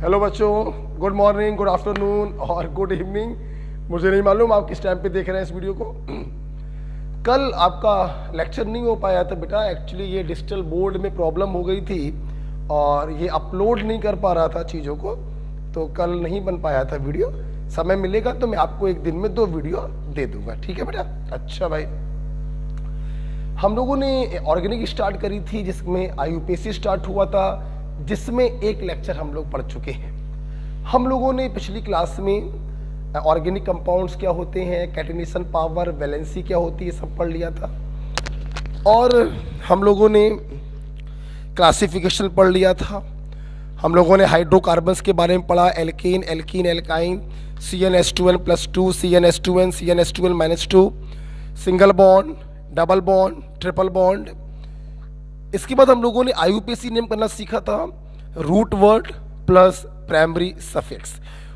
Hello बच्चों, good morning, good afternoon और good evening. मुझे नहीं मालूम आप किस टाइम पे देख रहे हैं इस वीडियो को। कल आपका लेक्चर नहीं हो पाया था बेटा, एक्चुअली ये डिजिटल बोर्ड में प्रॉब्लम हो गई थी और ये अपलोड नहीं कर पा रहा था चीज़ों को, तो कल नहीं बन पाया था वीडियो। समय मिलेगा तो मैं आपको एक दिन में 2 वीडियो दे दूंगा, ठीक है बेटा। अच्छा भाई, हम लोगों ने ऑर्गेनिक स्टार्ट करी थी जिसमें IUPAC स्टार्ट हुआ था, जिसमें एक लेक्चर हम लोग पढ़ चुके हैं। हम लोगों ने पिछली क्लास में ऑर्गेनिक कंपाउंड्स क्या होते हैं, कैटेनेशन पावर, वैलेंसी क्या होती है, सब पढ़ लिया था। और हम लोगों ने क्लासिफिकेशन पढ़ लिया था। हम लोगों ने हाइड्रोकार्बन्स के बारे में पढ़ा, alkane, alkene, alkyne, CnH2n+2, CnH2n, CnH2n-2, single bond, double bond, triple bond. इसके बाद हम लोगों ने IUPAC नेम करना सीखा था, root word plus primary suffix.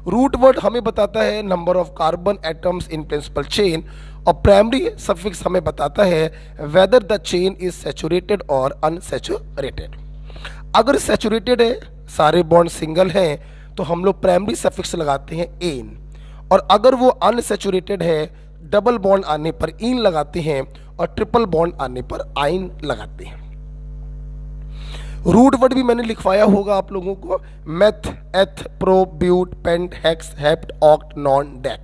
Root word हमें बताता है number of carbon atoms in principal chain और प्राइमरी सफिक्स हमें बताता है whether the chain is saturated और अनसैचुरेटेड। अगर सैचुरेटेड है, सारे बॉन्ड सिंगल हैं, तो हम लोग प्राइमरी सफिक्स लगाते हैं एन, और अगर वो अनसैचुरेटेड है, डबल बॉन्ड आने पर इन लगाते हैं और ट्रिपल बॉन्ड आने पर आइन लगाते हैं। रूट वर्ड भी मैंने लिखवाया होगा आप लोगों को, meth, eth, pro, but, pent, hex, hept, oct, non, dec,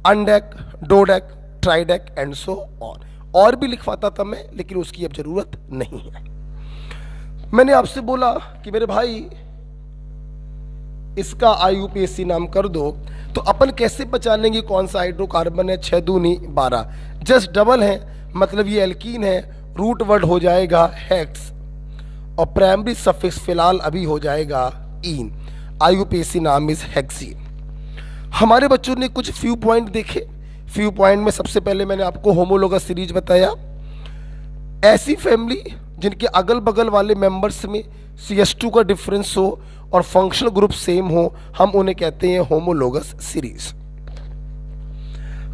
undec, dodec, tridec and so on. और भी लिखवाता था मैं, लेकिन उसकी अब जरूरत नहीं है। मैंने आपसे बोला कि मेरे भाई इसका IUPAC नाम कर दो, तो अपन कैसे पहचानेंगे कौन सा हाइड्रोकार्बन है? 6 दूनी 12, जस्ट डबल है, मतलब ये एल्कीन है। रूट वर्ड हो जाएगा हेक्स और प्राइमरी सफिक्स फिलहाल अभी हो जाएगा इन। IUPAC नाम इज हेक्सीन। हमारे बच्चों ने कुछ फ्यू पॉइंट देखे। फ्यू पॉइंट में सबसे पहले मैंने आपको होमोलोगस सीरीज बताया। ऐसी फैमिली जिनके अगल बगल वाले मेंबर्स में CH2 का डिफरेंस हो और फंक्शनल ग्रुप सेम हो, हम उन्हें कहते हैं होमोलोगस सीरीज।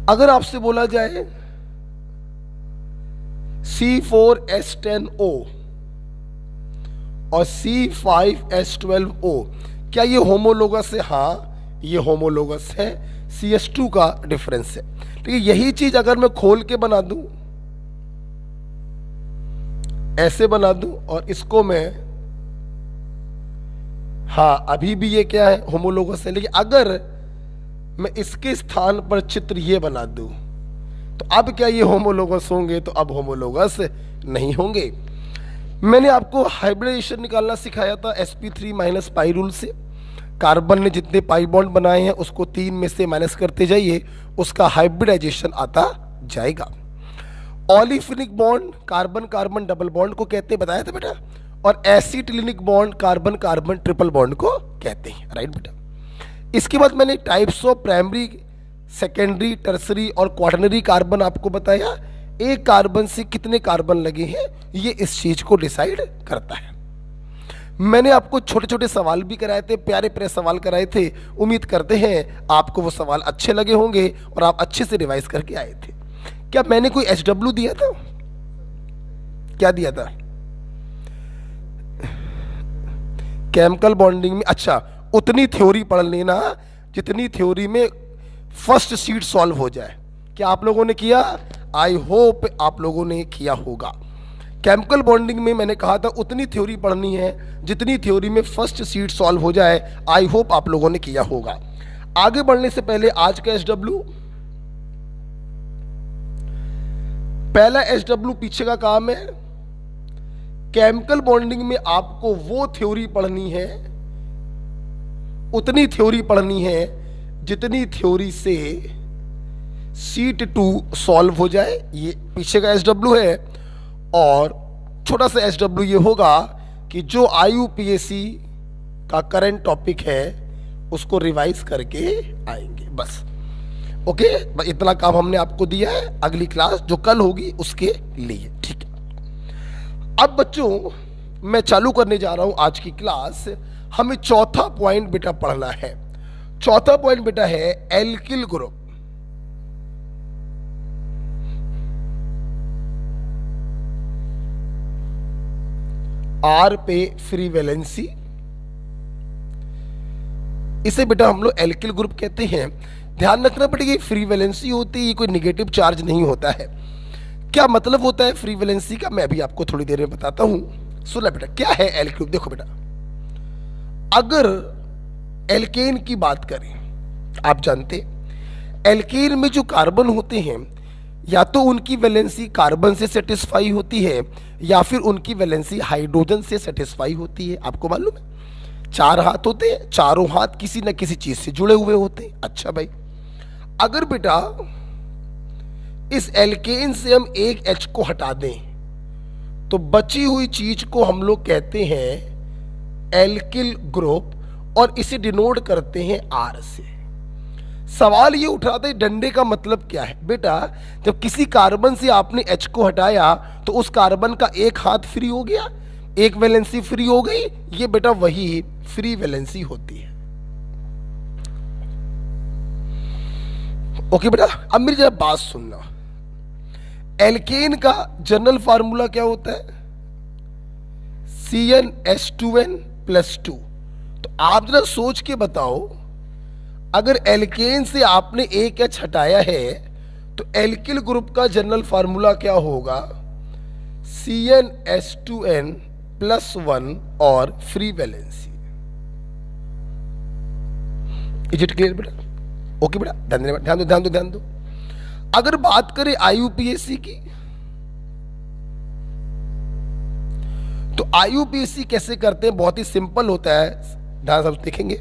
अगर आपसे बोला जाए C4H10O और C5H12O, क्या ये होमोलोगस है? हाँ, ये होमोलोगस है, CH2 का डिफरेंस है। ठीक है, यही चीज अगर मैं खोल के बना दूं, ऐसे बना दूं, और इसको मैं, हाँ अभी भी ये क्या है? होमोलोगस है। लेकिन अगर मैं इसके स्थान पर चित्र ये बना दूं, तो अब क्या ये होमोलोगस होंगे? तो अब होमोलोगस नहीं होंगे। मैंने आपको हाइब्रिडाइजेशन निकालना सिखाया था sp3 - पाई रूल से। कार्बन ने जितने पाई बॉन्ड बनाए हैं उसको 3 में से माइनस करते जाइए, उसका हाइब्रिडाइजेशन आता जाएगा। Olefinic bond carbon carbon double bond को कहते हैं, बताया था बेटा। और acetylenic bond carbon carbon triple bond को कहते हैं, राइट बेटा। इसके बाद मैंने types of primary, secondary, tertiary और क्वाटरनरी कार्बन आपको बताया। एक कार्बन से कितने कार्बन लगे हैं, ये इस चीज को डिसाइड करता है। मैंने आपको छोटे छोटे सवाल भी कराए थे, प्यारे प्यारे सवाल कराए थे। उम्मीद करते हैं आपको वो सवाल अच्छे लगे होंगे और आप अच्छे से रिवाइज करके आए थे। क्या मैंने कोई HW दिया था? क्या दिया था? केमिकल बॉन्डिंग में, अच्छा, उतनी थ्योरी पढ़ लेना जितनी थ्योरी में फर्स्ट शीट सॉल्व हो जाए। क्या आप लोगों ने किया? आई होप आप लोगों ने किया होगा। केमिकल बॉन्डिंग में मैंने कहा था उतनी थ्योरी पढ़नी है जितनी थ्योरी में फर्स्ट शीट सॉल्व हो जाए। आई होप आप लोगों ने किया होगा। आगे बढ़ने से पहले आज का SW, पहला SW पीछे का काम है। केमिकल बॉन्डिंग में आपको वो थ्योरी पढ़नी है, उतनी थ्योरी पढ़नी है जितनी थ्योरी से शीट 2 सॉल्व हो जाए। ये पीछे का SW है। और छोटा सा SW ये होगा कि जो IUPAC का करंट टॉपिक है उसको रिवाइज करके आएंगे, बस। ओके, इतना काम हमने आपको दिया है। अगली क्लास जो कल होगी उसके लिए, ठीक है। अब बच्चों मैं चालू करने जा रहा हूं आज की क्लास। हमें चौथा पॉइंट बेटा पढ़ना है। चौथा पॉइंट बेटा है एल्किल ग्रुप। R पे फ्री वैलेंसी, इसे बेटा हम लोग एल्किल ग्रुप कहते हैं। ध्यान रखना पड़ेगा, फ्री वैलेंसी होती है, ये कोई निगेटिव चार्ज नहीं होता है। क्या मतलब होता है फ्री वैलेंसी का, मैं अभी आपको थोड़ी देर में बताता हूं। सुना बेटा, क्या है एल्किल ग्रुप। देखो बेटा, अगर एल्केन की बात करें, आप जानते एल्केन में जो कार्बन होते हैं, या तो उनकी वैलेंसी कार्बन से सेटिस्फाई होती है या फिर उनकी वैलेंसी हाइड्रोजन से सेटिस्फाई होती है। आपको मालूम है 4 हाथ होते हैं, चारों हाथ किसी न किसी चीज से जुड़े हुए होते हैं। अच्छा भाई, अगर बेटा इस एल्केन से हम एक H को हटा दें तो बची हुई चीज को हम लोग कहते हैं एल्किल ग्रुप, और इसे डिनोट करते हैं R से। सवाल ये उठाते हैं डंडे का मतलब क्या है। बेटा जब किसी कार्बन से आपने H को हटाया तो उस कार्बन का एक हाथ फ्री हो गया, एक वैलेंसी फ्री हो गई, ये बेटा वही फ्री वैलेंसी होती है। ओके बेटा, अब मेरी जरा बात सुनना, एल्केन का जनरल फार्मूला क्या होता है, CnH2n+2। तो आप जरा सोच के बताओ, अगर एल्केन से आपने एक H हटाया है तो एल्किल ग्रुप का जनरल फार्मूला क्या होगा, CnH2n+1 और free valency. Is it clear बेटा? ओके बेटा, ध्यान दो। अगर बात करें IUPAC की, तो IUPAC कैसे करते हैं, बहुत ही सिंपल होता है, ध्यान से देखेंगे।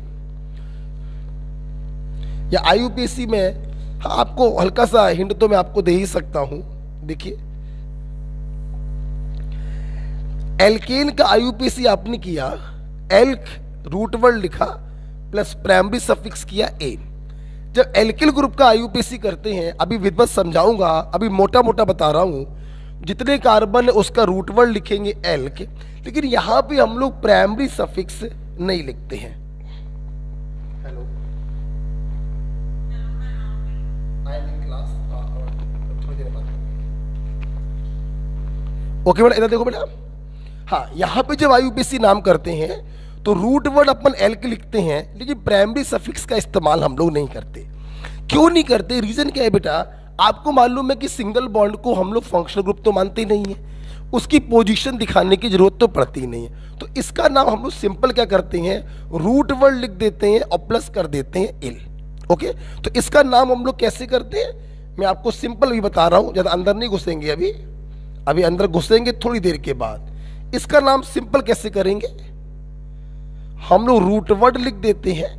या IUPAC में हाँ, आपको हल्का सा हिंट तो मैं आपको दे ही सकता हूं। देखिए, एल्केन का IUPAC आपने किया, एल्क रूट वर्ड लिखा प्लस प्राइमरी सफिक्स किया ए। जब एल्किल ग्रुप का IUPAC करते हैं, अभी विधिवत समझाऊंगा, अभी मोटा मोटा बता रहा हूं, जितने कार्बन है उसका रूट वर्ड लिखेंगे एल्क, लेकिन यहां पे हम लोग प्राइमरी सफिक्स नहीं लिखते हैं। Hello, I am in class, थोड़ी देर बाद। ओके बेटा, इधर देखो बेटा, हाँ यहां पे जब IUPAC नाम करते हैं तो रूट वर्ड अपन एल्क लिखते हैं, लेकिन प्राइमरी सफिक्स का इस्तेमाल हम लोग नहीं करते। क्यों नहीं करते, रीजन क्या है बेटा, आपको मालूम है कि सिंगल बॉन्ड को हम लोग फंक्शनल ग्रुप तो मानते ही नहीं है, उसकी पोजीशन दिखाने की जरूरत तो पड़ती ही नहीं है। तो इसका नाम हम लोग सिंपल क्या करते हैं, रूट वर्ड लिख देते हैं और प्लस कर देते हैं इल। ओके, तो इसका नाम हम लोग कैसे करते हैं, मैं आपको सिंपल भी बता रहा हूं, ज्यादा अंदर नहीं घुसेंगे, अभी अंदर घुसेंगे थोड़ी देर के बाद। इसका नाम सिंपल कैसे करेंगे, हम लोग रूट वर्ड लिख देते हैं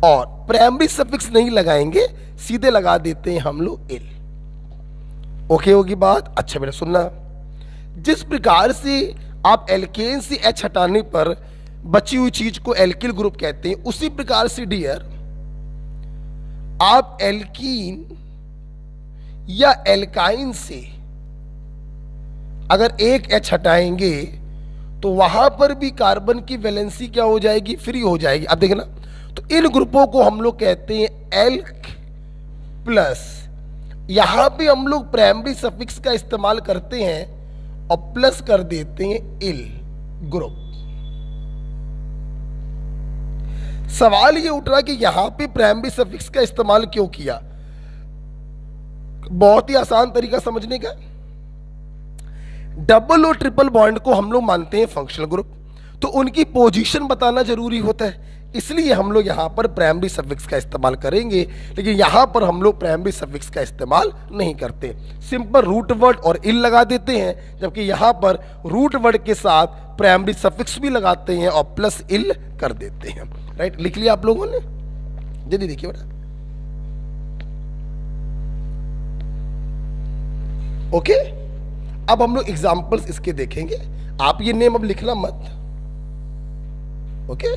और प्राइमरी सफिक्स नहीं लगाएंगे, सीधे लगा देते हैं हम लोग इल। ओके होगी बात? अच्छा बेटा सुनना, जिस प्रकार से आप एल्केन से H हटाने पर बची हुई चीज को एल्किल ग्रुप कहते हैं, उसी प्रकार से डियर आप एल्कीन या एल्काइन से अगर एक H हटाएंगे तो वहां पर भी कार्बन की वैलेंसी क्या हो जाएगी, फ्री हो जाएगी। अब देखना, तो इन ग्रुपों को हम लोग कहते हैं एल्क प्लस, यहां पे हम लोग प्राइमरी सफिक्स का इस्तेमाल करते हैं और प्लस कर देते हैं इल ग्रुप। सवाल ये उठ रहा कि यहां पे प्राइमरी सफिक्स का इस्तेमाल क्यों किया, बहुत ही आसान तरीका समझने का। डबल और ट्रिपल बॉन्ड को हम लोग मानते हैं फंक्शनल ग्रुप, तो उनकी पोजीशन बताना जरूरी होता है, इसलिए हम लोग यहां पर प्राइमरी सफिक्स का इस्तेमाल करेंगे, लेकिन यहां पर हम लोग प्राइमरी सफिक्स का इस्तेमाल नहीं करते, सिंपल रूट वर्ड और इल लगा देते हैं, जबकि यहां पर रूट वर्ड के साथ प्राइमरी सफिक्स भी लगाते हैं और प्लस इल कर देते हैं। राइट, लिख लिया आप लोगों ने? जल्दी देखिए बेटा। ओके, अब हम लोग एग्जाम्पल्स इसके देखेंगे, आप ये नेम अब लिखना मत। ओके,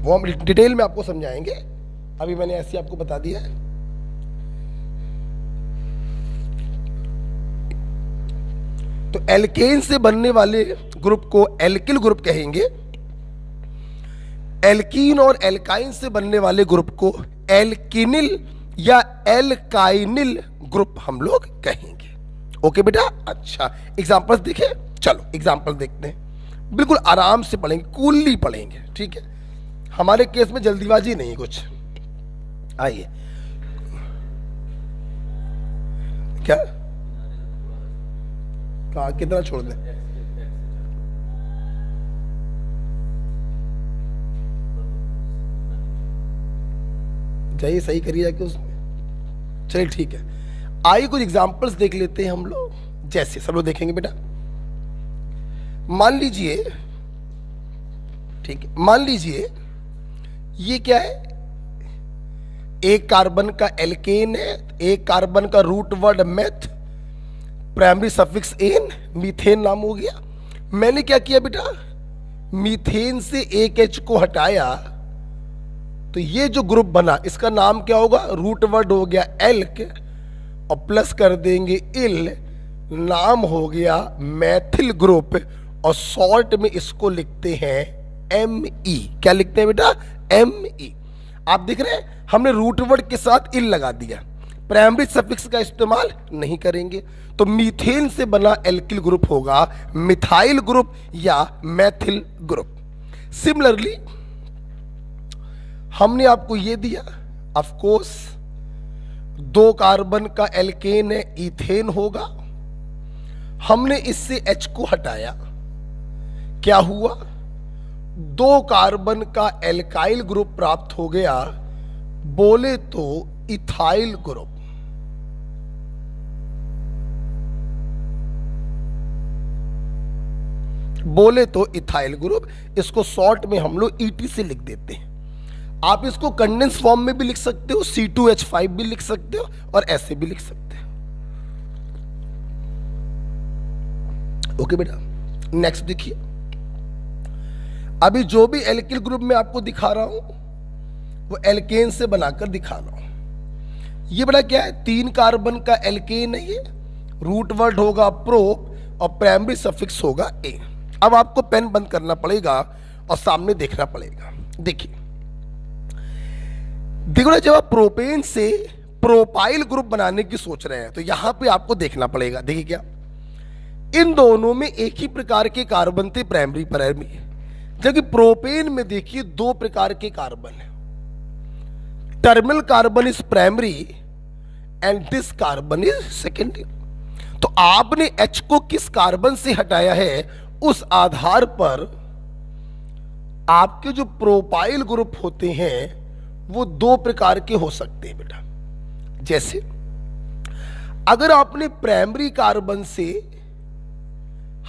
वो हम डिटेल में आपको समझाएंगे, अभी मैंने ऐसे आपको बता दिया है। तो एल्केन से बनने वाले ग्रुप को एल्किल ग्रुप कहेंगे, एल्कीन और एल्काइन से बनने वाले ग्रुप को एल्किनिल या एल्काइनिल ग्रुप हम लोग कहेंगे। ओके बेटा, अच्छा एग्जांपल्स देखें, चलो एग्जांपल देखते हैं। बिल्कुल आराम से पढ़ेंगे, कूलली पढ़ेंगे, ठीक है। हमारे केस में जल्दीबाजी नहीं कुछ। आइए, क्या कहा, कितना छोड़ दें? जाइए सही करिए जाके उसमें। चलिए ठीक है, आइए कुछ एग्जांपल्स देख लेते हैं हम लोग। जैसे सब लोग देखेंगे बेटा, मान लीजिए, ठीक है, मान लीजिए ये क्या है, एक कार्बन का एल्केन है, एक कार्बन का root word meth, primary suffix ane, methane नाम हो गया। मैंने क्या किया बेटा, मीथेन से एक एच को हटाया, तो ये जो ग्रुप बना इसका नाम क्या होगा, रूट वर्ड हो गया एल्क, और प्लस कर देंगे इल, नाम हो गया मैथिल ग्रुप, और शॉर्ट में इसको लिखते हैं ME। क्या लिखते हैं बेटा, ME। आप देख रहे हैं, हमने रूट वर्ड के साथ इल लगा दिया, प्राइमरी सफिक्स का इस्तेमाल नहीं करेंगे, तो मीथेन से बना एल्किल ग्रुप होगा मिथाइल ग्रुप या मैथिल ग्रुप। सिमिलरली हमने आपको ये दिया, ऑफ कोर्स 2 कार्बन का एल्केन है, इथेन होगा। हमने इससे H को हटाया, क्या हुआ, 2 कार्बन का एल्काइल ग्रुप प्राप्त हो गया, बोले तो इथाइल ग्रुप। बोले तो इथाइल ग्रुप, इसको शॉर्ट में हम लोग ET से लिख देते हैं। आप इसको कंडेंस फॉर्म में भी लिख सकते हो, C2H5 भी लिख सकते हो, और ऐसे भी लिख सकते हो। ओके बेटा, नेक्स्ट देखिए, अभी जो भी एल्किल ग्रुप में आपको दिखा रहा हूं वो एल्केन से बनाकर दिखा रहा हूं। ये बेटा क्या है, 3 कार्बन का एल्केन है, ये रूट वर्ड होगा प्रोप और प्राइमरी सफिक्स होगा ए। अब आपको पेन बंद करना पड़ेगा और सामने देखना पड़ेगा। देखिए देखो ना, जब आप प्रोपेन से प्रोपाइल ग्रुप बनाने की सोच रहे हैं तो यहां पे आपको देखना पड़ेगा। देखिए क्या, इन दोनों में एक ही प्रकार के कार्बन थे प्राइमरी प्राइमरी, जबकि प्रोपेन में देखिए 2 प्रकार के कार्बन है। Terminal carbon is primary and this carbon is secondary. तो आपने H को किस कार्बन से हटाया है, उस आधार पर आपके जो प्रोपाइल ग्रुप होते हैं वो 2 प्रकार के हो सकते हैं बेटा। जैसे अगर आपने प्राइमरी कार्बन से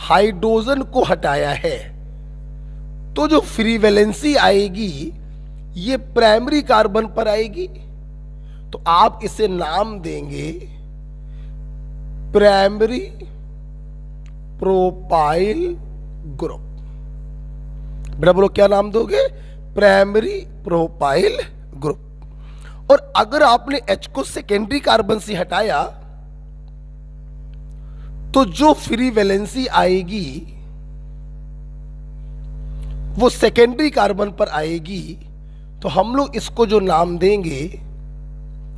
हाइड्रोजन को हटाया है तो जो फ्री वैलेंसी आएगी ये प्राइमरी कार्बन पर आएगी, तो आप इसे नाम देंगे प्राइमरी प्रोपाइल ग्रुप। बेटा बोलो क्या नाम दोगे, प्राइमरी प्रोपाइल ग्रुप। और अगर आपने H को सेकेंडरी कार्बन से हटाया तो जो फ्री वैलेंसी आएगी वो सेकेंडरी कार्बन पर आएगी, तो हम लोग इसको जो नाम देंगे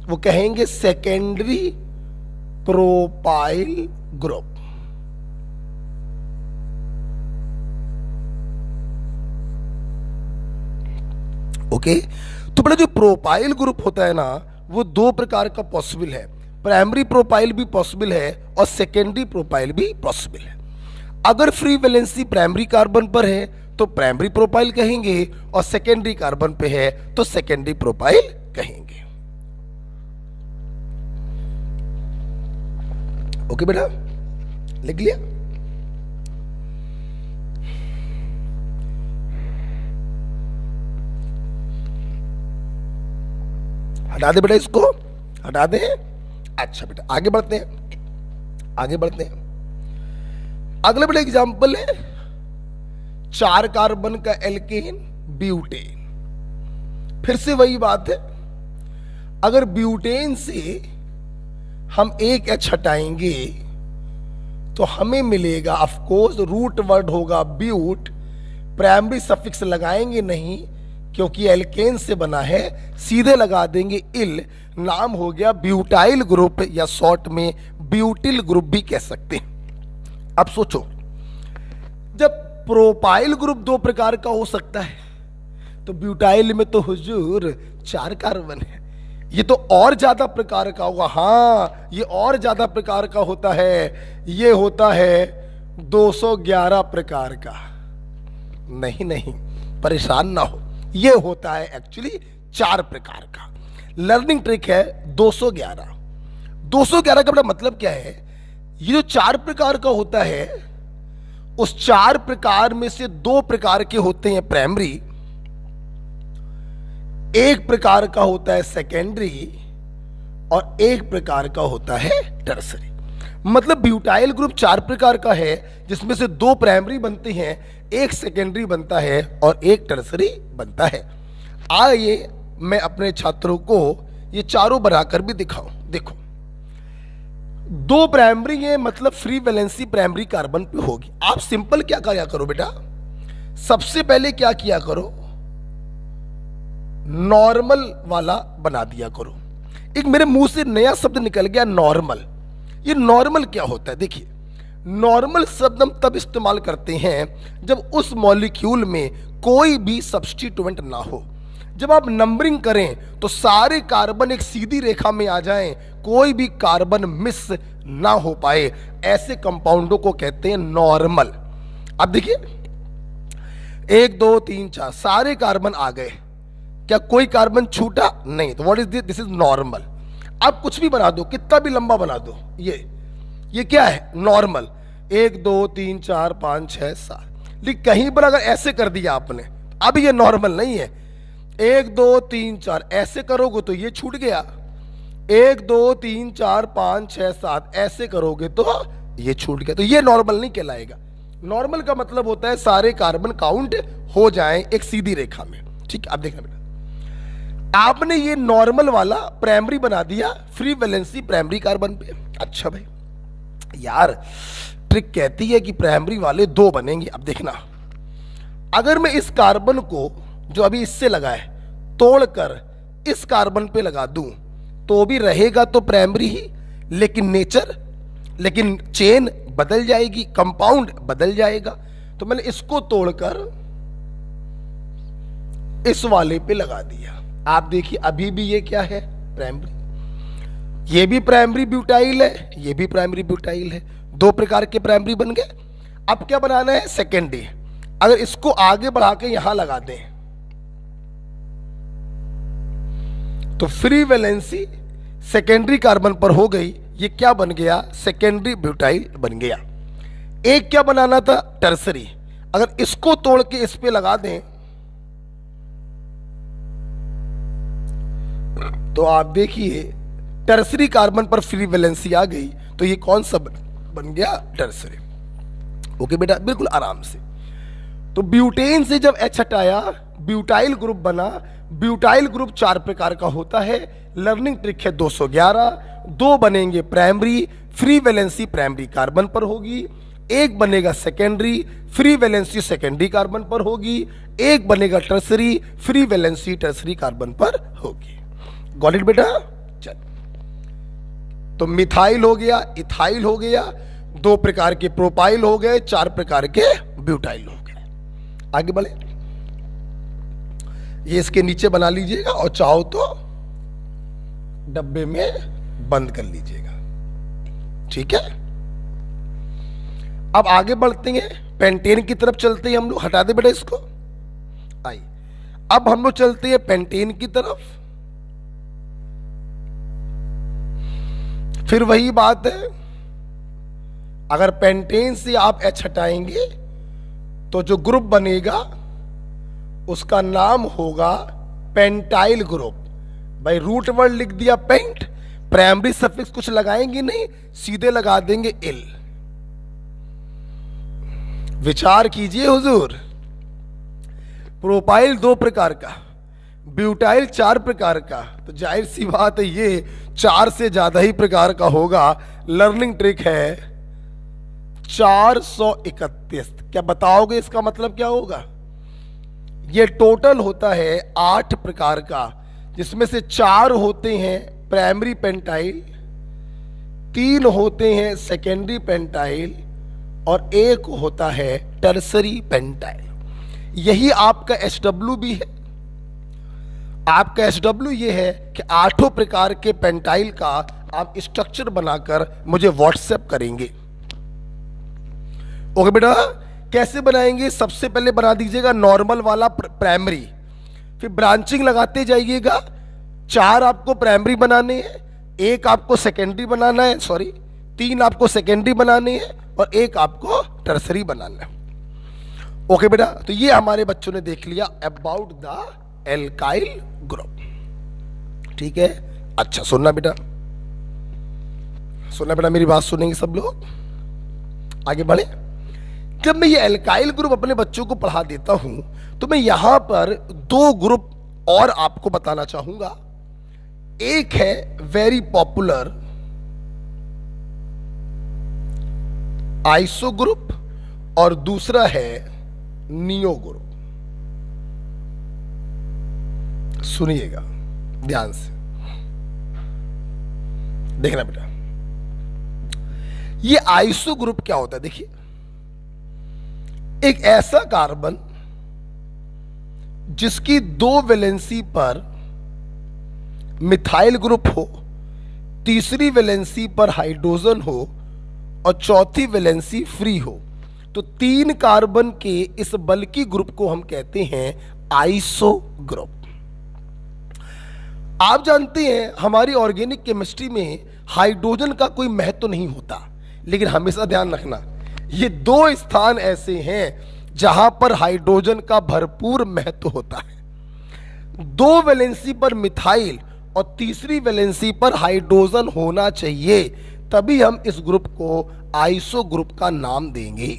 वो कहेंगे सेकेंडरी प्रोपाइल ग्रुप। ओके, तो बड़ा जो प्रोपाइल ग्रुप होता है ना वो 2 प्रकार का पॉसिबल है, प्राइमरी प्रोपाइल भी पॉसिबल है और सेकेंडरी प्रोपाइल भी पॉसिबल है। अगर फ्री वैलेंसी प्राइमरी कार्बन पर है तो प्राइमरी प्रोपाइल कहेंगे, और सेकेंडरी कार्बन पे है तो सेकेंडरी प्रोपाइल कहेंगे। ओके बेटा, लिख लिया। हटा दे बेटा, इसको हटा दे। अच्छा बेटा आगे बढ़ते हैं, आगे बढ़ते हैं। अगला बेटा एग्जाम्पल है 4 कार्बन का एल्केन ब्यूटेन। फिर से वही बात है, अगर ब्यूटेन से हम एक H हटाएंगे तो हमें मिलेगा ऑफ कोर्स रूट वर्ड होगा ब्यूट, प्राइमरी सफिक्स लगाएंगे नहीं क्योंकि एल्केन से बना है, सीधे लगा देंगे इल, नाम हो गया ब्यूटाइल ग्रुप या शॉर्ट में ब्यूटिल ग्रुप भी कह सकते हैं। अब सोचो, जब प्रोपाइल ग्रुप दो प्रकार का हो सकता है, तो ब्यूटाइल में तो हुजूर 4 कार्बन है, ये तो और ज्यादा प्रकार का होगा। हाँ, ये और ज्यादा प्रकार का होता है, ये होता है 211 प्रकार का। नहीं नहीं, परेशान ना हो, ये होता है एक्चुअली 4 प्रकार का। लर्निंग ट्रिक है 211। 211 का मतलब क्या है? ये जो 4 प्रकार का होता है, उस 4 प्रकार में से 2 प्रकार के होते हैं प्राइमरी, 1 प्रकार का होता है सेकेंडरी और 1 प्रकार का होता है टर्सरी। मतलब ब्यूटाइल ग्रुप 4 प्रकार का है, जिसमें से 2 प्राइमरी बनते हैं, 1 सेकेंडरी बनता है और 1 टर्सरी बनता है। आइए मैं अपने छात्रों को ये चारों बनाकर भी दिखाऊं। देखो, 2 प्राइमरी है, मतलब फ्री वैलेंसी प्राइमरी कार्बन पे होगी। आप सिंपल क्या किया करो बेटा, सबसे पहले क्या किया करो, नॉर्मल वाला बना दिया करो। एक मेरे मुंह से नया शब्द निकल गया, नॉर्मल। ये नॉर्मल क्या होता है? देखिए, नॉर्मल शब्द हम तब इस्तेमाल करते हैं जब उस मॉलिक्यूल में कोई भी सब्स्टिट्यूएंट ना हो। जब आप नंबरिंग करें तो सारे कार्बन एक सीधी रेखा में आ जाएं, कोई भी कार्बन मिस ना हो पाए, ऐसे कंपाउंडों को कहते हैं नॉर्मल। अब देखिए, 1 2 3 4 सारे कार्बन आ गए, क्या कोई कार्बन छूटा? नहीं। तो what is this? This is normal. आप कुछ भी बना दो, कितना भी लंबा बना दो, ये क्या है? नॉर्मल। 1 2 3 4 5 6 7। लेकिन कहीं पर अगर ऐसे कर दिया आपने, अब ये नॉर्मल नहीं है। 1 2 3 4 ऐसे करोगे तो ये छूट गया, 1 2 3 4 5 6 7 ऐसे करोगे तो ये छूट गया, तो ये नॉर्मल नहीं कहलाएगा। नॉर्मल का मतलब होता है सारे कार्बन काउंट हो जाएं एक सीधी रेखा में। ठीक है, अब देखना बेटा, आपने ये नॉर्मल वाला प्राइमरी बना दिया फ्री वैलेंसी प्राइमरी कार्बन पे। अच्छा भाई, यार ट्रिक कहती है कि प्राइमरी वाले 2 बनेंगे। अब देखना, अगर मैं इस कार्बन को जो अभी इससे लगा है तोड़कर इस कार्बन पे लगा दूं, तो भी रहेगा तो प्राइमरी ही, लेकिन चेन बदल जाएगी, कंपाउंड बदल जाएगा। तो मैंने इसको तोड़कर इस वाले पे लगा दिया। आप देखिए, अभी भी ये क्या है? प्राइमरी। ये भी प्राइमरी ब्यूटाइल है, ये भी प्राइमरी ब्यूटाइल है, 2 प्रकार के प्राइमरी बन गए। अब क्या बनाना है? सेकेंडरी। अगर इसको आगे बढ़ा के यहां लगा दें तो फ्री वैलेंसी सेकेंडरी कार्बन पर हो गई। ये क्या बन गया? सेकेंडरी ब्यूटाइल बन गया। एक क्या बनाना था? टर्सरी। अगर इसको तोड़ के इस पे लगा दें तो आप देखिए टर्सरी कार्बन पर फ्री वैलेंसी आ गई, तो ये कौन सा बन गया? टर्सरी। ओके बेटा, बिल्कुल आराम से। तो ब्यूटेन से जब H हटाया, ब्यूटाइल ग्रुप बना। ब्यूटाइल ग्रुप 4 प्रकार का होता है। लर्निंग ट्रिक है 211। 2 बनेंगे primary, free valency primary carbon पर होगी। 1 बनेगा secondary, free valency secondary carbon पर होगी। 1 बनेगा tertiary, free valency tertiary carbon पर होगी। गॉट इट बेटा? चल, तो मिथाइल हो गया, इथाइल हो गया, 2 प्रकार के प्रोपाइल हो गए, 4 प्रकार के ब्यूटाइल हो गए। आगे बढ़े, ये इसके नीचे बना लीजिएगा और चाहो तो डब्बे में बंद कर लीजिएगा। ठीक है, अब आगे बढ़ते हैं, पेंटेन की तरफ चलते हैं हम लोग। हटा दे बेटा इसको। आई, अब हम लोग चलते हैं पेंटेन की तरफ। फिर वही बात है, अगर पेंटेन से आप H हटाएंगे तो जो ग्रुप बनेगा उसका नाम होगा पेंटाइल ग्रुप। भाई रूट वर्ड लिख दिया पेंट, प्राइमरी सफिक्स कुछ लगाएंगे नहीं, सीधे लगा देंगे इल। विचार कीजिए हुजूर। प्रोपाइल 2 प्रकार का, ब्यूटाइल 4 प्रकार का, तो जाहिर सी बात है ये 4 से ज्यादा ही प्रकार का होगा। लर्निंग ट्रिक है 431। क्या बताओगे इसका मतलब क्या होगा? ये टोटल होता है 8 प्रकार का, जिसमें से 4 होते हैं प्राइमरी पेंटाइल, 3 होते हैं सेकेंडरी पेंटाइल और एक होता है टर्सरी पेंटाइल। यही आपका SW भी है। आपका SW ये है कि 8 प्रकार के पेंटाइल का आप स्ट्रक्चर बनाकर मुझे व्हाट्सएप करेंगे। ओके बेटा, कैसे बनाएंगे? सबसे पहले बना दीजिएगा नॉर्मल वाला प्राइमरी, फिर ब्रांचिंग लगाते जाइएगा। 4 आपको प्राइमरी बनाने हैं, 1 आपको सेकेंडरी बनाना है, 3 आपको सेकेंडरी बनाने हैं और 1 आपको टर्सरी बनाना है। ओके बेटा, तो ये हमारे बच्चों ने देख लिया अबाउट द एल्काइल ग्रुप। ठीक है, अच्छा सुनना बेटा, मेरी बात सुनेंगे सब लोग, आगे बढ़े। जब मैं ये एल्काइल ग्रुप अपने बच्चों को पढ़ा देता हूं तो मैं यहां पर 2 ग्रुप और आपको बताना चाहूंगा। एक है वेरी पॉपुलर आइसो ग्रुप और दूसरा है नियो ग्रुप। सुनिएगा ध्यान से, देखना बेटा। ये आइसो ग्रुप क्या होता है? देखिए, एक ऐसा कार्बन जिसकी 2 वैलेंसी पर मिथाइल ग्रुप हो, तीसरी वैलेंसी पर हाइड्रोजन हो और चौथी वैलेंसी फ्री हो, तो 3 कार्बन के इस बल्कि ग्रुप को हम कहते हैं आइसो ग्रुप। आप जानते हैं हमारी ऑर्गेनिक केमिस्ट्री में हाइड्रोजन का कोई महत्व नहीं होता, लेकिन हमेशा ध्यान रखना ये 2 स्थान ऐसे हैं जहां पर हाइड्रोजन का भरपूर महत्व होता है। 2 वैलेंसी पर मिथाइल और तीसरी वैलेंसी पर हाइड्रोजन होना चाहिए, तभी हम इस ग्रुप को आइसो ग्रुप का नाम देंगे।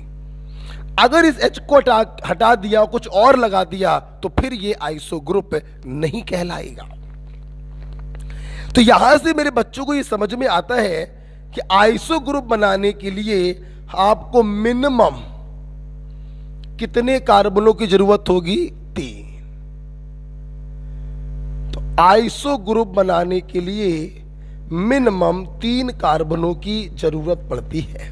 अगर इस H को हटा दिया, कुछ और लगा दिया, तो फिर ये आइसो ग्रुप नहीं कहलाएगा। तो यहां से मेरे बच्चों को ये समझ में आता है कि आइसो ग्रुप बनाने के लिए आपको मिनिमम कितने कार्बनों की जरूरत होगी? 3। तो आइसो ग्रुप बनाने के लिए मिनिमम 3 कार्बनों की जरूरत पड़ती है।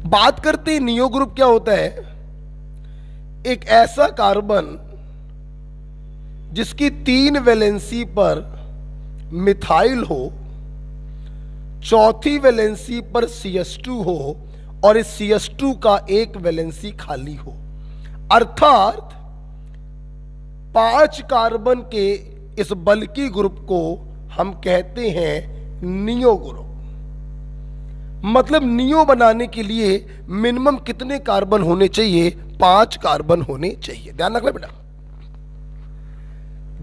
बात करते हैं नियो ग्रुप क्या होता है। एक ऐसा कार्बन जिसकी 3 वैलेंसी पर मिथाइल हो, चौथी वैलेंसी पर CH2 हो और इस CH2 का 1 वैलेंसी खाली हो, अर्थात 5 कार्बन के इस बल्कि ग्रुप को हम कहते हैं नियो ग्रुप। मतलब नियो बनाने के लिए मिनिमम कितने कार्बन होने चाहिए? 5 कार्बन होने चाहिए। ध्यान रखना बेटा,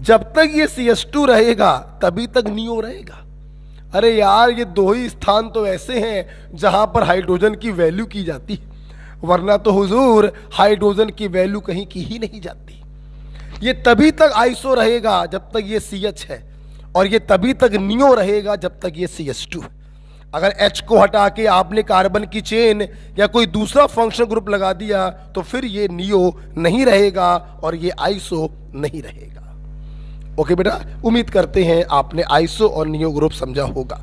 जब तक ये CH2 रहेगा तभी तक नियो रहेगा। अरे यार, ये 2 ही स्थान तो ऐसे हैं जहां पर हाइड्रोजन की वैल्यू की जाती है, वरना तो हुजूर हाइड्रोजन की वैल्यू कहीं की ही नहीं जाती। ये तभी तक आइसो रहेगा जब तक ये CH है, और ये तभी तक नियो रहेगा जब तक ये CH2 है। अगर H को हटा के आपने कार्बन की चेन या कोई दूसरा फंक्शन ग्रुप लगा दिया तो फिर ये नियो नहीं रहेगा और ये आइसो नहीं रहेगा। ओके बेटा, उम्मीद करते हैं आपने आइसो और नियो ग्रुप समझा होगा।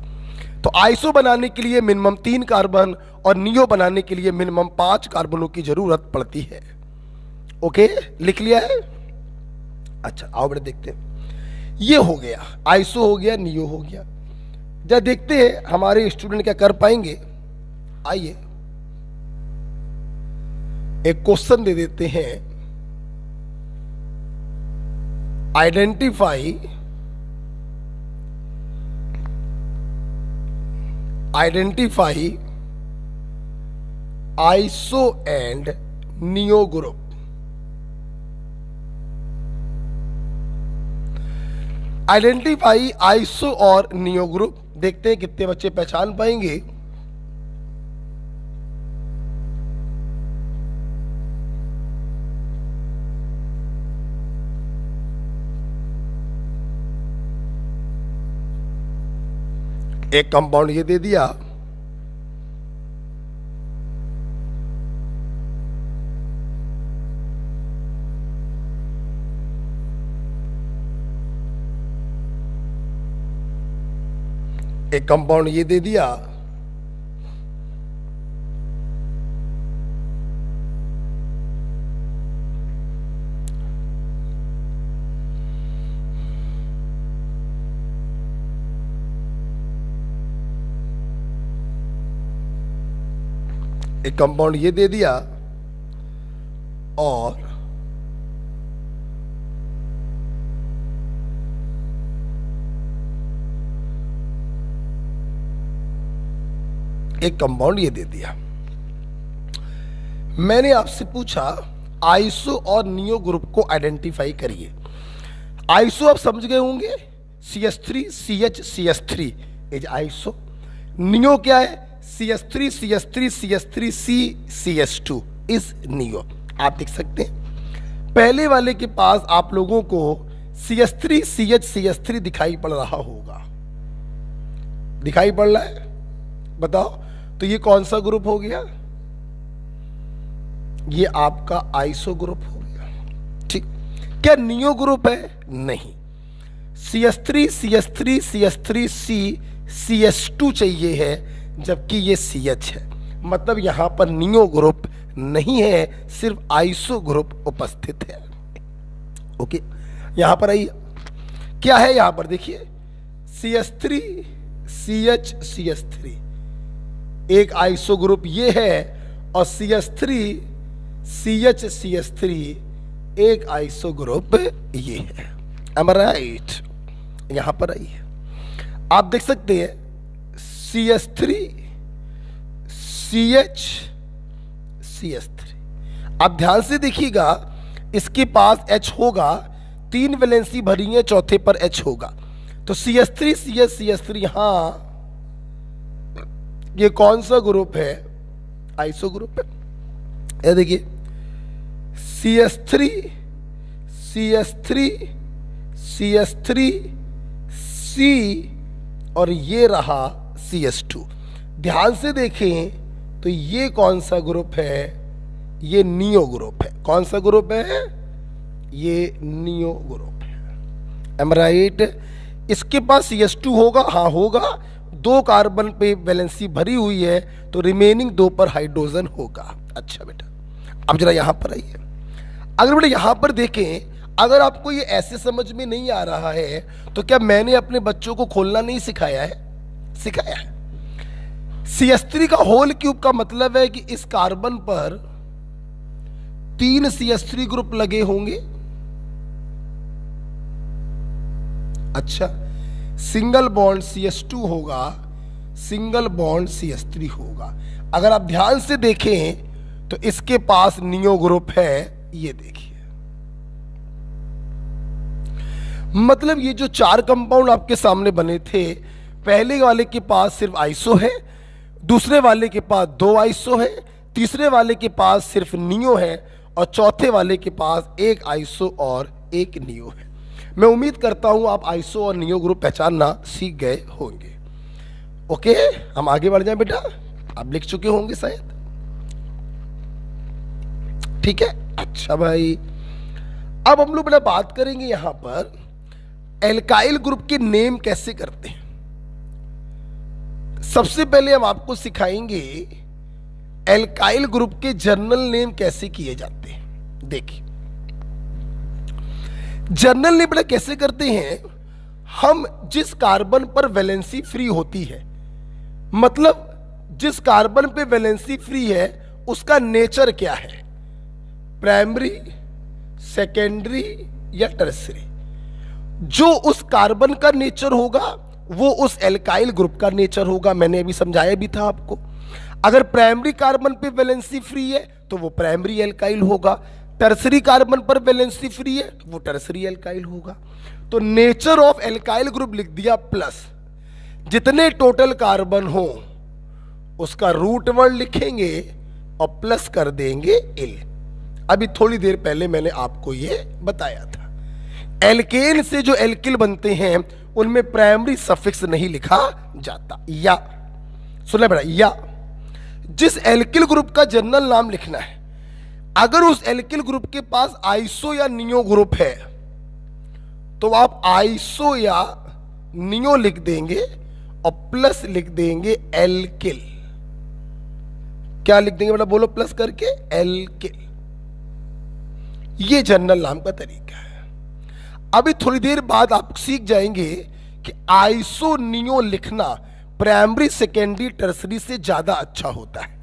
तो आइसो बनाने के लिए मिनिमम 3 कार्बन और नियो बनाने के लिए मिनिमम 5 कार्बनों की जरूरत पड़ती है। ओके, लिख लिया है? अच्छा, आओ बेटा देखते हैं। ये हो गया, आइसो हो गया, नियो हो गया। जब देखते हैं हमारे स्टूडेंट क्या कर पाएंगे। आइए एक क्वेश्चन दे देते हैं। Identify iso and neo group. Identify iso और नियो ग्रुप, देखते हैं कितने बच्चे पहचान पाएंगे। एक कंपाउंड ये दे दिया, एक कंपाउंड ये दे दिया, एक कंपाउंड ये दे दिया और एक कंपाउंड ये दे दिया। मैंने आपसे पूछा आइसो और नियो ग्रुप को आइडेंटिफाई करिए। आइसो आप समझ गए होंगे, CH3 CH CH3 is iso. Neo क्या है? CH3 CH3 CH3 C CH2 is neo. आप देख सकते हैं पहले वाले के पास आप लोगों को CH3 CH CH3 दिखाई पड़ रहा होगा, दिखाई पड़ रहा है? बताओ तो ये कौन सा ग्रुप हो गया? ये आपका आइसो ग्रुप हो गया। ठीक, क्या नियो ग्रुप है? नहीं। CH3 CH3 CH3 C CH2 चाहिए है, जबकि ये CH है। मतलब यहां पर नियो ग्रुप नहीं है, सिर्फ आइसो ग्रुप उपस्थित है। ओके, यहां पर आइए, क्या है यहां पर देखिए, CH3 CH CH3 एक आइसो ग्रुप ये है, और CH3 CH CH3 एक आइसो ग्रुप ये है। Am I right? यहां पर आइए, आप देख सकते हैं CH3 CH CH3। आप ध्यान से देखिएगा, इसके पास H होगा, 3 वैलेंसी भरी है, चौथे पर H होगा। तो CH3 CH CH3 यहां ये कौन सा ग्रुप है? आइसो ग्रुप है। ये देखिए CH3 CH3 CH3 C और ये रहा CH2। ध्यान से देखें तो ये कौन सा ग्रुप है? ये नियो ग्रुप है। कौन सा ग्रुप है? ये नियो ग्रुप है। Am I right? इसके पास CH2 होगा, हाँ होगा, 2 कार्बन पे वैलेंसी भरी हुई है, तो रिमेनिंग 2 पर हाइड्रोजन होगा। अच्छा बेटा, अब जरा यहां पर आइए। अगर बेटा यहां पर देखें, अगर आपको ये ऐसे समझ में नहीं आ रहा है, तो क्या मैंने अपने बच्चों को खोलना नहीं सिखाया है? सिखाया है। CH3 का होल क्यूब का मतलब है कि इस कार्बन पर 3 CH3 ग्रुप लगे होंगे। अच्छा, सिंगल बॉन्ड CH2 होगा, सिंगल बॉन्ड CH3 होगा। अगर आप ध्यान से देखें तो इसके पास नियो ग्रुप है, ये देखिए। मतलब ये जो 4 कंपाउंड आपके सामने बने थे, पहले वाले के पास सिर्फ आइसो है, दूसरे वाले के पास 2 आइसो है, तीसरे वाले के पास सिर्फ नियो है, और चौथे वाले के पास 1 आइसो और 1 नियो है। मैं उम्मीद करता हूं आप आइसो और नियो ग्रुप पहचानना सीख गए होंगे। ओके, हम आगे बढ़ जाएं बेटा, आप लिख चुके होंगे शायद। ठीक है, अच्छा भाई, अब हम लोग बेटा बात करेंगे यहां पर एल्काइल ग्रुप के नेम कैसे करते हैं। सबसे पहले हम आपको सिखाएंगे एल्काइल ग्रुप के जर्नल नेम कैसे किए जाते हैं। देखिए, जर्नल नेम बेटा कैसे करते हैं, हम जिस कार्बन पर वैलेंसी फ्री होती है, मतलब जिस कार्बन पे वैलेंसी फ्री है उसका नेचर क्या है, प्राइमरी, सेकेंडरी या टर्सरी। जो उस कार्बन का नेचर होगा वो उस एल्काइल ग्रुप का नेचर होगा। मैंने अभी समझाया भी था आपको। अगर प्राइमरी कार्बन पे वैलेंसी फ्री है तो वो प्राइमरी एल्काइल होगा, टर्सरी कार्बन पर वैलेंसी फ्री है तो वो टर्सरी एल्काइल होगा। तो नेचर ऑफ एल्काइल ग्रुप लिख दिया प्लस, जितने टोटल कार्बन हो उसका रूट वर्ड लिखेंगे और प्लस कर देंगे एल। अभी थोड़ी देर पहले मैंने आपको ये बताया था। एल्केन से जो एल्किल बनते हैं उनमें प्राइमरी सफिक्स नहीं लिखा जाता। या सुना बेटा, या जिस एल्किल ग्रुप का जनरल नाम लिखना है, अगर उस एल्किल ग्रुप के पास आइसो या नियो ग्रुप है तो आप आइसो या नियो लिख देंगे और प्लस लिख देंगे एल्किल। क्या लिख देंगे बेटा, बोलो प्लस करके, एल्किल। ये जनरल नाम का तरीका है। अभी थोड़ी देर बाद आप सीख जाएंगे कि आइसो नियो लिखना प्राइमरी, सेकेंडरी, टर्सरी से ज्यादा अच्छा होता है।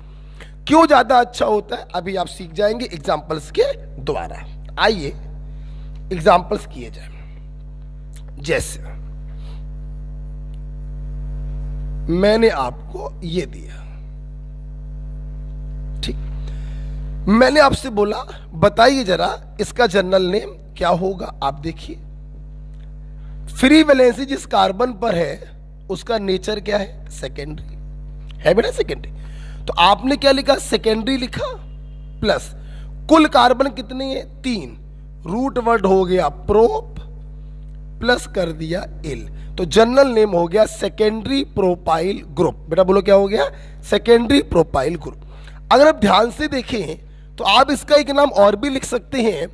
क्यों ज्यादा अच्छा होता है अभी आप सीख जाएंगे एग्जाम्पल्स के द्वारा। आइए एग्जाम्पल्स किए जाए। जैसे मैंने आपको ये दिया, ठीक, मैंने आपसे बोला बताइए जरा इसका जनरल नेम क्या होगा। आप देखिए फ्री वैलेंसी जिस कार्बन पर है उसका नेचर क्या है, सेकेंडरी है बेटा, सेकेंडरी। तो आपने क्या लिखा, सेकेंडरी लिखा, प्लस कुल कार्बन कितने हैं, 3, रूट वर्ड हो गया प्रोप, प्लस कर दिया इल, तो जनरल नेम हो गया सेकेंडरी प्रोपाइल ग्रुप। बेटा बोलो क्या हो गया, सेकेंडरी प्रोपाइल ग्रुप। अगर आप ध्यान से देखें तो आप इसका एक नाम और भी लिख सकते हैं।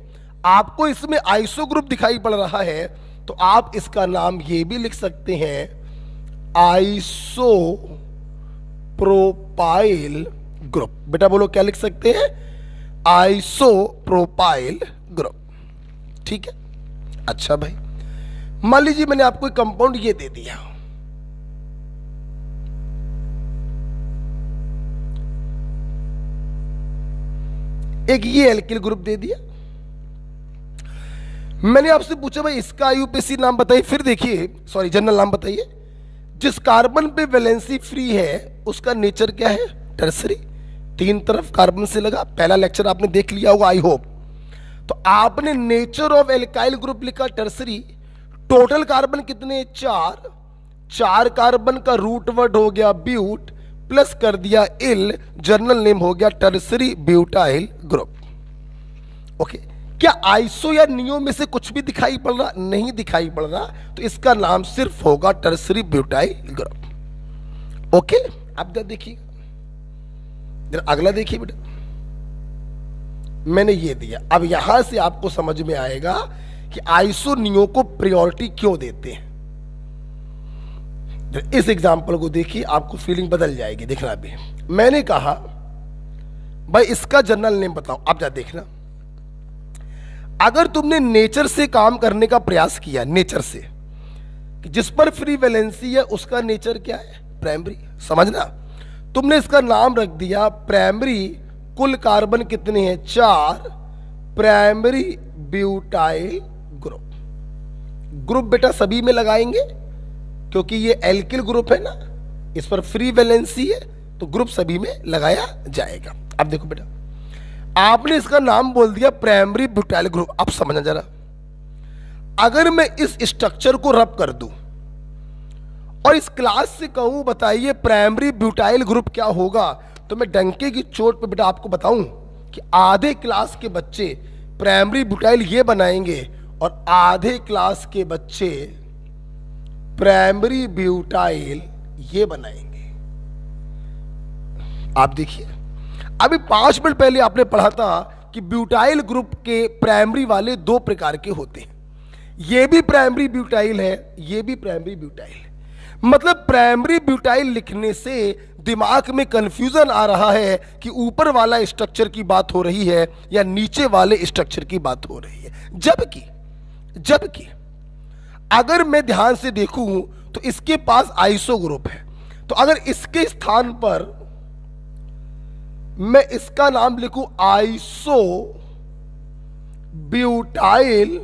आपको इसमें आइसो ग्रुप दिखाई पड़ रहा है तो आप इसका नाम ये भी लिख सकते हैं आइसो प्रोपाइल ग्रुप। बेटा बोलो क्या लिख सकते हैं, आइसो प्रोपाइल ग्रुप। ठीक है, अच्छा भाई मान लीजिए मैंने आपको एक कंपाउंड ये दे दिया, एक ये एल्किल ग्रुप दे दिया। मैंने आपसे पूछा भाई इसका आईयूपीएसी नाम बताइए, फिर देखिए सॉरी जनरल नाम बताइए। जिस कार्बन पे वैलेंसी फ्री है उसका नेचर क्या है, टर्सरी, 3 तरफ कार्बन से लगा। पहला लेक्चर आपने देख लिया होगा आई होप। तो आपने नेचर ऑफ एल्काइल ग्रुप लिखा टर्सरी, टोटल कार्बन कितने, 4 कार्बन का रूट वर्ड हो गया ब्यूट, प्लस कर दिया इल, जनरल नेम हो गया टर्सरी ब्यूटाइल ग्रुप। ओके, क्या आइसो या नियो में से कुछ भी दिखाई पड़ रहा, नहीं दिखाई पड़ रहा, तो इसका नाम सिर्फ होगा टर्सरी ब्यूटाइल ग्रुप। ओके, अब जरा देखिए, अगला देखिए बेटा, मैंने ये दिया। अब यहां से आपको समझ में आएगा कि आइसो नियो को प्रायोरिटी क्यों देते हैं। इस एग्जाम्पल को देखिए, आपको फीलिंग बदल जाएगी। देखना भी, मैंने कहा भाई इसका जनरल नेम बताओ। आप जा देखना, अगर तुमने नेचर से काम करने का प्रयास किया, नेचर से कि जिस पर फ्री वैलेंसी है उसका नेचर क्या है, प्राइमरी, समझना। तुमने इसका नाम रख दिया प्राइमरी, कुल कार्बन कितने हैं, 4, प्राइमरी ब्यूटाइल ग्रुप। ग्रुप बेटा सभी में लगाएंगे क्योंकि ये एल्किल ग्रुप है ना, इस पर फ्री वैलेंसी है तो ग्रुप सभी में लगाया जाएगा। अब देखो बेटा, आपने इसका नाम बोल दिया प्राइमरी ब्यूटाइल ग्रुप। अब समझना जरा, अगर मैं इस स्ट्रक्चर को रब कर दूं और इस क्लास से कहूं बताइए प्राइमरी ब्यूटाइल ग्रुप क्या होगा, तो मैं डंके की चोट पे बेटा आपको बताऊं कि आधे क्लास के बच्चे प्राइमरी ब्यूटाइल ये बनाएंगे और आधे क्लास के बच्चे प्राइमरी ब्यूटाइल ये बनाएंगे। आप देखिए, अभी 5 मिनट पहले आपने पढ़ा था कि ब्यूटाइल ग्रुप के प्राइमरी वाले 2 प्रकार के होते हैं, ये भी प्राइमरी ब्यूटाइल है, ये भी प्राइमरी ब्यूटाइल है। मतलब प्राइमरी ब्यूटाइल लिखने से दिमाग में कंफ्यूजन आ रहा है कि ऊपर वाला स्ट्रक्चर की बात हो रही है या नीचे वाले स्ट्रक्चर की बात हो रही है। जबकि अगर मैं ध्यान से देखूं तो इसके पास आइसो ग्रुप है, तो अगर इसके स्थान पर मैं इसका नाम लिखूं आइसो ब्यूटाइल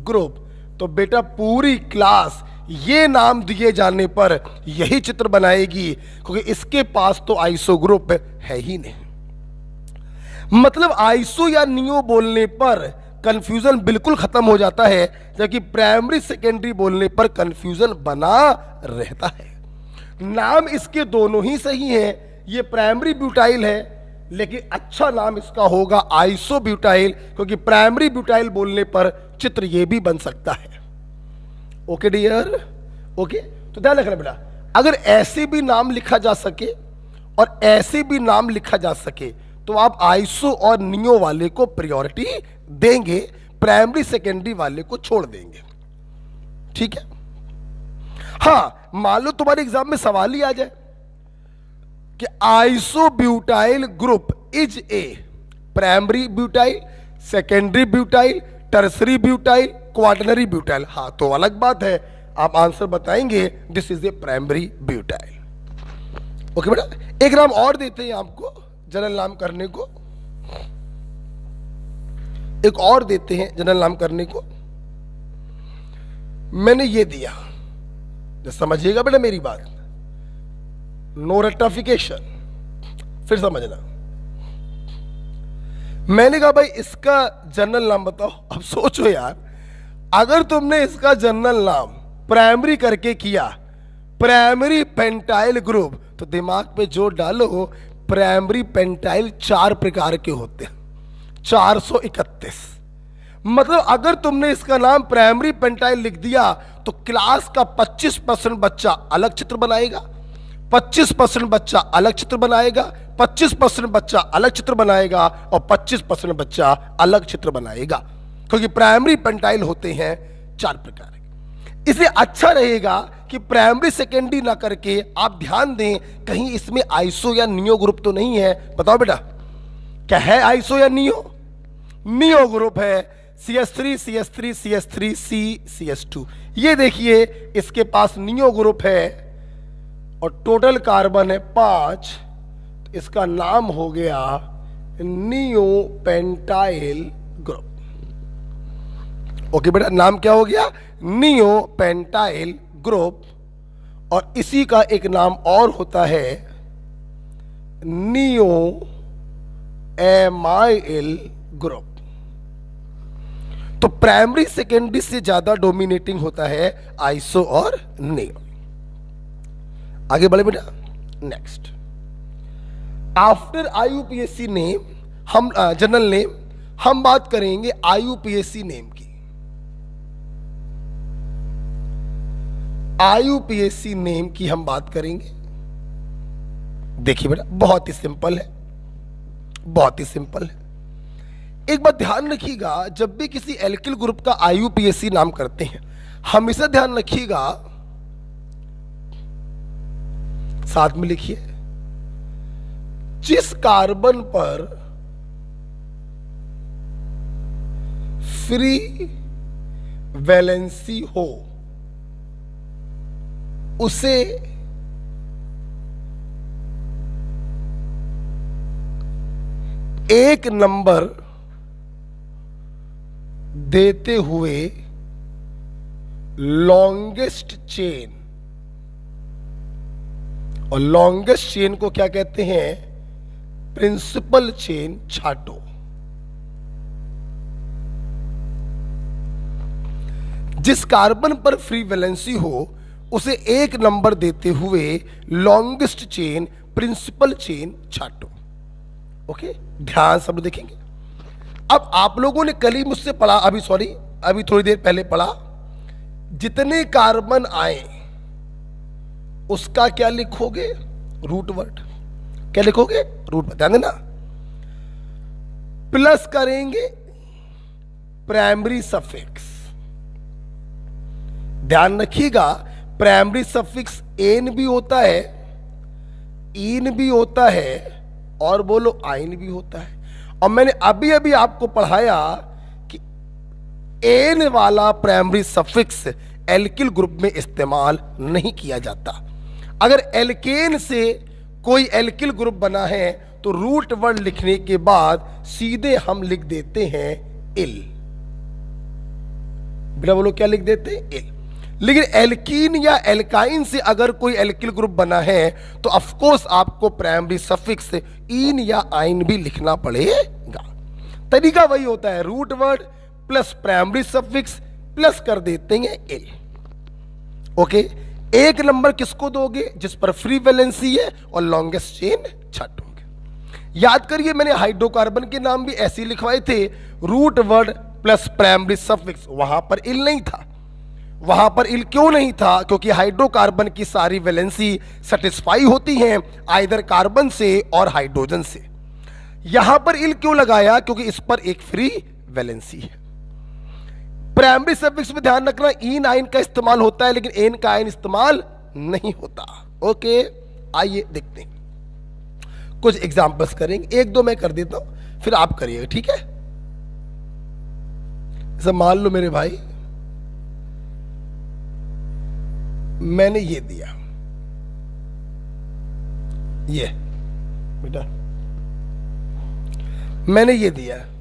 ग्रुप, तो बेटा पूरी क्लास ये नाम दिए जाने पर यही चित्र बनाएगी, क्योंकि इसके पास तो आइसो ग्रुप है ही नहीं। मतलब आइसो या नियो बोलने पर कंफ्यूजन बिल्कुल खत्म हो जाता है, जबकि प्राइमरी सेकेंडरी बोलने पर कंफ्यूजन बना रहता है। नाम इसके दोनों ही सही है, ये प्राइमरी ब्यूटाइल है, लेकिन अच्छा नाम इसका होगा आइसो ब्यूटाइल, क्योंकि प्राइमरी ब्यूटाइल बोलने पर चित्र ये भी बन सकता है। ओके डियर, ओके, तो ध्यान रखना बेटा, अगर ऐसे भी नाम लिखा जा सके और ऐसे भी नाम लिखा जा सके तो आप आइसो और नियो वाले को प्रायोरिटी देंगे, प्राइमरी सेकेंडरी वाले को छोड़ देंगे। ठीक है, हाँ मान लो तुम्हारे एग्जाम में सवाल ही आ जाए कि iso butyl group is a primary butyl, secondary butyl, tertiary butyl, quaternary butyl, हाँ तो अलग बात है, आप आंसर बताएंगे this is a primary butyl. Okay बेटा, एक नाम और देते हैं आपको, जनरल नाम करने को, एक और देते हैं जनरल नाम करने को। मैंने ये दिया, तो समझिएगा बेटा मेरी बात, नो रेक्टिफिकेशन, फिर समझना। मैंने कहा भाई इसका जनरल नाम बताओ। अब सोचो यार, अगर तुमने इसका जनरल नाम प्राइमरी करके किया, प्राइमरी पेंटाइल ग्रुप, तो दिमाग पे जोर डालो, प्राइमरी पेंटाइल 4 प्रकार के होते हैं, 431। मतलब अगर तुमने इसका नाम प्राइमरी पेंटाइल लिख दिया तो क्लास का 25% बच्चा अलग चित्र बनाएगा, 25% बच्चा अलग चित्र बनाएगा, 25% बच्चा अलग चित्र बनाएगा और 25% बच्चा अलग चित्र बनाएगा, क्योंकि प्राइमरी पेंटाइल होते हैं 4 प्रकार के। इसलिए अच्छा रहेगा कि प्राइमरी सेकेंडरी ना करके आप ध्यान दें कहीं इसमें आइसो या नियो ग्रुप तो नहीं है। बताओ बेटा क्या है आइसो या नियो? नियो ग्रुप है, CH3 CH3 CH3 CH2। ये देखिए इसके पास नियो ग्रुप है और टोटल कार्बन है 5, तो इसका नाम हो गया नियो पेंटाइल ग्रुप। ओके बेटा, नाम क्या हो गया? Neo pentyl group. और इसी का एक नाम और होता है नियो एमाइल ग्रुप। तो प्राइमरी सेकेंडरी से ज्यादा डोमिनेटिंग होता है आइसो और नियो। आगे बढ़े बेटा, नेक्स्ट। आफ्टर IUPAC नेम, हम जनरल नेम, हम बात करेंगे IUPAC नेम की। IUPAC नेम की हम बात करेंगे। देखिए बेटा बहुत ही सिंपल है, बहुत ही सिंपल है। एक बात ध्यान रखिएगा, जब भी किसी एल्किल ग्रुप का IUPAC नाम करते हैं, हमेशा ध्यान रखिएगा, साथ में लिखिए, जिस कार्बन पर फ्री वैलेंसी हो उसे एक नंबर देते हुए लॉन्गेस्ट चेन, और लॉन्गेस्ट चेन को क्या कहते हैं? प्रिंसिपल चेन छाटो। जिस कार्बन पर फ्री वैलेंसी हो उसे एक नंबर देते हुए लॉन्गेस्ट चेन प्रिंसिपल चेन छाटो। ओके, ध्यान सब देखेंगे। अब आप लोगों ने कल ही मुझसे पढ़ा, अभी थोड़ी देर पहले पढ़ा, जितने कार्बन आए उसका क्या लिखोगे? Root word. क्या लिखोगे? Root word. ध्यान देना, प्लस करेंगे प्राइमरी सफिक्स। ध्यान रखिएगा, प्राइमरी सफिक्स एन भी होता है, इन भी होता है और बोलो आइन भी होता है। और मैंने अभी अभी आपको पढ़ाया कि एन वाला प्राइमरी सफिक्स एल्किल ग्रुप में इस्तेमाल नहीं किया जाता। अगर एल्केन से कोई एल्किल ग्रुप बना है तो रूट वर्ड लिखने के बाद सीधे हम लिख देते हैं इल। बेटा बोलो क्या लिख देते हैं? इल। लेकिन एल्कीन या एल्काइन से अगर कोई एल्किल ग्रुप बना है तो ऑफ कोर्स आपको प्राइमरी सफिक्स इन या आइन भी लिखना पड़ेगा। तरीका वही होता है, root word plus primary suffix plus कर देते हैं इल। ओके, एक नंबर किसको दोगे? जिस पर फ्री वैलेंसी है और लॉन्गेस्ट चेन छाटोगे। याद करिए, मैंने हाइड्रोकार्बन के नाम भी ऐसे लिखवाए थे, root word plus primary suffix. वहां पर इल नहीं था। वहां पर इल क्यों नहीं था? क्योंकि हाइड्रोकार्बन की सारी वैलेंसी सेटिस्फाई होती हैं आइदर कार्बन से और हाइड्रोजन से। यहां पर इल क्यों लगाया? क्योंकि इस पर एक फ्री वैलेंसी है। प्राइमरी सफिक्स में ध्यान रखना, इन आइन का इस्तेमाल होता है लेकिन एन का आइन इस्तेमाल नहीं होता। ओके, आइए देखते हैं, कुछ एग्जांपल्स करेंगे, एक दो मैं कर देता हूं फिर आप करिएगा, ठीक है? जैसे मान लो मेरे भाई, मैंने ये दिया, ये बेटा मैंने ये दिया है।